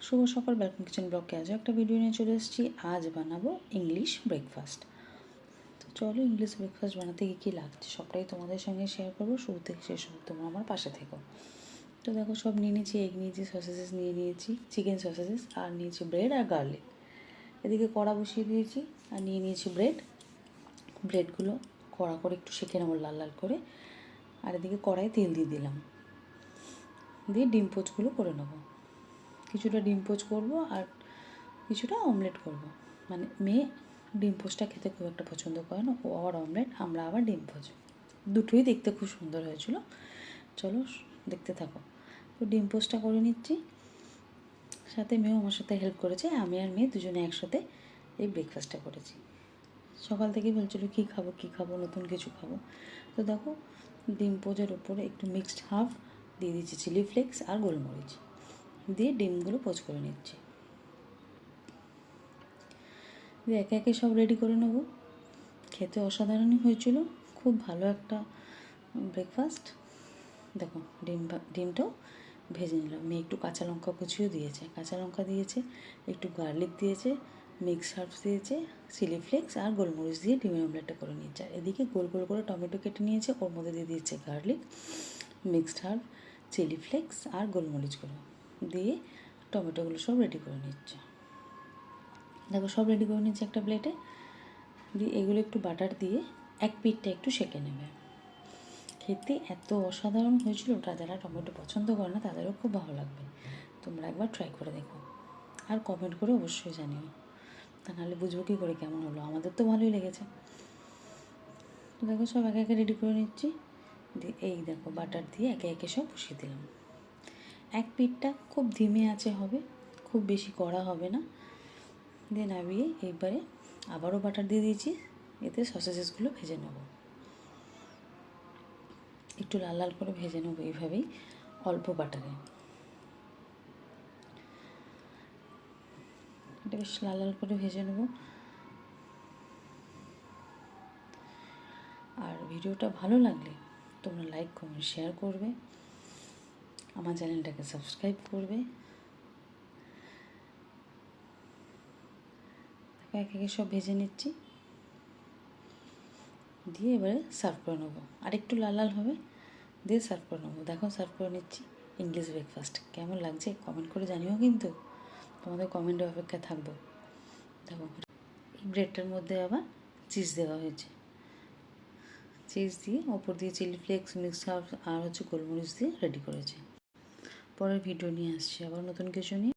শুভ সকাল, ব্যালকন কিচেন ব্লগে আজও একটা ভিডিও নিয়ে চলে এসেছি। আজ বানাবো ইংলিশ ব্রেকফাস্ট। তো চলো ইংলিশ ব্রেকফাস্ট বানাতে কী কী লাগছে সবটাই তোমাদের সঙ্গে শেয়ার করবো। শুরু থেকে শেষ অবধি তোমরা আমার পাশে থেকো। তো দেখো, সব নিয়ে নিয়েছি। এগ নিয়েছি, সসেসেস নিয়ে নিয়েছি, চিকেন সসেসেস, আর নিয়েছি ব্রেড আর গার্লিক। এদিকে কড়া বসিয়ে দিয়েছি আর নিয়ে নিয়েছি ব্রেড। ব্রেডগুলো কড়া করে একটু সেঁকে নেবো লাল লাল করে। আর এদিকে কড়াই তেল দিয়ে দিলাম, দিয়ে ডিম পোচগুলো করে নেবো। কিছুটা ডিম পোচ করবো আর কিছুটা অমলেট করব। মানে মেয়ে ডিম পোচটা খেতে খুব একটা পছন্দ করে না, ও আবার অমলেট, আমরা আবার ডিম পোচ। দুটোই দেখতে খুব সুন্দর হয়েছিল। চলো দেখতে থাকো। তো ডিম পোচটা করে নিচ্ছি, সাথে মেয়েও আমার সাথে হেল্প করেছে। আমি আর মেয়ে দুজনে একসাথে এই ব্রেকফাস্টটা করেছি। সকাল থেকেই বলছিল কী খাবো কী খাবো, নতুন কিছু খাবো। তো দেখো, ডিম পোচের ওপরে একটু মিক্সড হাফ দিয়ে দিচ্ছি চিলি ফ্লেক্স আর গোলমরিচ, দিয়ে ডিমগুলো পোচ করে নিচ্ছি। দিয়ে একে একে সব রেডি করে নেব। খেতে অসাধারণই হয়েছিল, খুব ভালো একটা ব্রেকফাস্ট। দেখো, ডিমটাও ভেজে নিলাম। মেয়ে একটু কাঁচা লঙ্কা কুচিও দিয়েছে, কাঁচা লঙ্কা দিয়েছে, একটু গার্লিক দিয়েছে, মিক্স হার্বস দিয়েছে, চিলি ফ্লেক্স আর গোলমরিচ দিয়ে ডিমের অমলেটটা করে নিয়েছে। আর এদিকে গোল গোল করে টমেটো কেটে নিয়েছে, ওর মধ্যে দিয়ে দিয়েছে garlic, mixed herb, chilli flakes আর গোলমরিচগুলো দিয়ে টমেটোগুলো সব রেডি করে নিচ্ছে। দেখো, সব রেডি করে নিচ্ছি একটা প্লেটে। দিয়ে এগুলো একটু বাটার দিয়ে এক পিঠটা একটু সেঁকে নেবে। খেতে এত অসাধারণ হয়েছিল, ওটা যারা টমেটো পছন্দ করে না তাদেরও খুব ভালো লাগবে। তোমরা একবার ট্রাই করে দেখো আর কমেন্ট করে অবশ্যই জানিও, তা নাহলে বুঝবো কী করে কেমন হলো। আমাদের তো ভালোই লেগেছে। দেখো, সব একে একে রেডি করে নিচ্ছি। দিয়ে এই দেখো, বাটার দিয়ে একে একে সব বসিয়ে দিলাম। এক পিঠটা খুব ধিমে আঁচে হবে, খুব বেশি কড়া হবে না। দিয়ে নামিয়ে এইবারে আবারও বাটার দিয়ে দিয়েছি, এতে সসেসেসগুলো ভেজে নেব। একটু লাল লাল করে ভেজে নেবো এইভাবেই, অল্প বাটারে। এটা বেশ লাল লাল করে ভেজে নেব। আর ভিডিওটা ভালো লাগলে তোমরা লাইক কমেন্ট শেয়ার করবে, আমার চ্যানেলটাকে সাবস্ক্রাইব করবে। এক একে সব ভেজে নিচ্ছি, দিয়ে এবারে সার্ভ করে নেবো। আর একটু লাল লাল হবে, দিয়ে সার্ভ করে নেবো। দেখো, সার্ভ করে নিচ্ছি ইংলিশ ব্রেকফাস্ট। কেমন লাগছে কমেন্ট করে জানিও কিন্তু, তোমাদের কমেন্টের অপেক্ষায় থাকবো। দেখো, এই ব্রেডটার মধ্যে আবার চিজ দেওয়া হয়েছে, চিজ দিয়ে ওপর দিয়ে চিলি ফ্লেক্স, মিক্স হার্বস আর গোলমরিচ দিয়ে রেডি করেছে। পরের ভিডিও নিয়ে আসছি আবার নতুন কিছু নিয়ে।